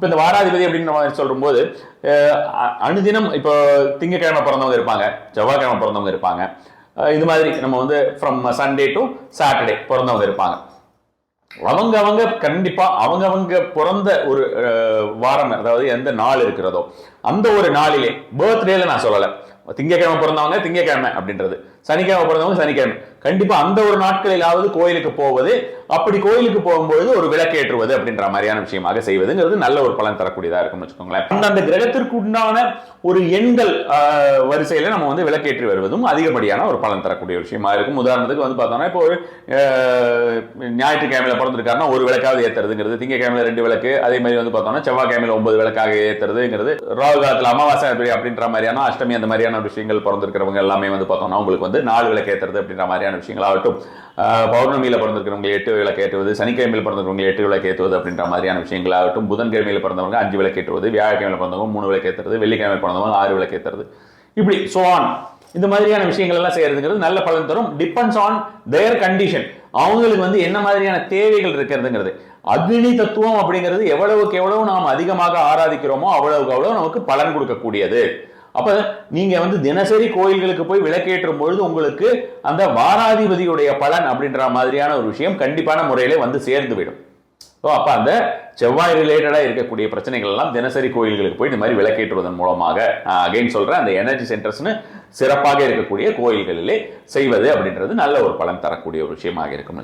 இப்போ இந்த வாராதிபதி அப்படின்னு சொல்லும்போது அனுதினம் இப்போ திங்கக்கிழமை பிறந்தவங்க இருப்பாங்க, செவ்வாய்க்கிழமை பிறந்தவங்க இருப்பாங்க, இது மாதிரி நம்ம வந்து ஃப்ரம் சண்டே டு சாட்டர்டே பிறந்தவங்க இருப்பாங்க. அவங்க கண்டிப்பா அவங்க பிறந்த ஒரு வாரம், அதாவது எந்த நாள் இருக்கிறதோ அந்த ஒரு நாளிலே, பர்த்டேல நான் சொல்லலை, திங்கக்கிழமை பிறந்தவங்க திங்கக்கிழமை அப்படின்றது, சனிக்கிழமை பிறந்தவங்க சனிக்கிழமை, கண்டிப்பா அந்த ஒரு நாட்களிலாவது கோயிலுக்கு போவது, அப்படி கோயிலுக்கு போகும்போது ஒரு விளக்கேற்றுவது அப்படின்ற மாதிரியான விஷயமாக செய்வதுங்கிறது நல்ல ஒரு பலன் தரக்கூடியதா இருக்கும்னு வச்சுக்கோங்களேன். அந்த கிரகத்திற்கு உண்டான ஒரு எண்கள் வரிசையில நம்ம வந்து விளக்கேற்றி வருவதும் அதிகப்படியான ஒரு பலன் தரக்கூடிய விஷயமா இருக்கும். உதாரணத்துக்கு வந்து பார்த்தோம்னா, இப்போ ஒரு ஞாயிற்றுக்கிழமையில பிறந்திருக்காருன்னா ஒரு விளக்காவது ஏற்றுறதுங்கிறது, திங்கக்கிழமையில 2 விளக்கு, அதே மாதிரி வந்து பார்த்தோம்னா செவ்வாய்க்கிழமையில 9 விளக்காக ஏற்றுறதுங்கிறது, ராகு காலத்தில் அமாவாசை அப்படின்ற மாதிரியான, அஷ்டமி அந்த மாதிரியான விஷயங்கள் பிறந்திருக்கிறவங்க எல்லாமே வந்து பார்த்தோம்னா உங்களுக்கு வந்து 4 விளக்கு ஏற்றுறது அப்படின்ற மாதிரியான விஷயங்களாகட்டும், பௌர்ணமியில பிறந்திருக்கிறவங்க 8 விளக்கு ஏற்றுவது, சனிக்கிழமையில் பிறந்திருக்கிறவங்க 8 விளக்கு ஏற்றுவது அப்படின்ற மாதிரியான விஷயங்களாகட்டும், புதன்கிழமையில பிறந்தவங்க 5 விளக்கு ஏற்றுவது, வியாழக்கிழமையில பிறந்தவங்க 3 விளக்கு ஏற்றுறது, வெள்ளிக்கிழமை பிறந்தவங்க 6 விளக்கு ஏற்றுறது, இப்படி சோன் இந்த மாதிரியான விஷயங்கள் எல்லாம் செய்யறதுங்கிறது நல்ல பலன் தரும். டிபெண்ட்ஸ் ஆன் தேர் கண்டிஷன், அவங்களுக்கு வந்து என்ன மாதிரியான தேவைகள் இருக்கிறதுங்கிறது. அக்னி தத்துவம் அப்படிங்கிறது எவ்வளவுக்கு எவ்வளவு நாம் அதிகமாக ஆராதிக்கிறோமோ அவ்வளவுக்கு அவ்வளவு நமக்கு பலன் கொடுக்கக்கூடியது. அப்ப நீங்க வந்து தினசரி கோயில்களுக்கு போய் விளக்கேற்றும் பொழுது உங்களுக்கு அந்த வாராதிபதியுடைய பலன் அப்படின்ற மாதிரியான ஒரு விஷயம் கண்டிப்பான முறையிலே வந்து சேர்ந்து விடும். அப்ப அந்த செவ்வாய் ரிலேட்டடா இருக்கக்கூடிய பிரச்சனைகள் எல்லாம் தினசரி கோயில்களுக்கு போய் இந்த மாதிரி விளக்கேற்றுவதன் மூலமாக, அகைன் சொல்றேன், அந்த எனர்ஜி சென்டர்ஸ்னு சிறப்பாக இருக்கக்கூடிய கோயில்களிலே செய்வது அப்படின்றது நல்ல ஒரு பலன் தரக்கூடிய ஒரு விஷயமாக இருக்கும்.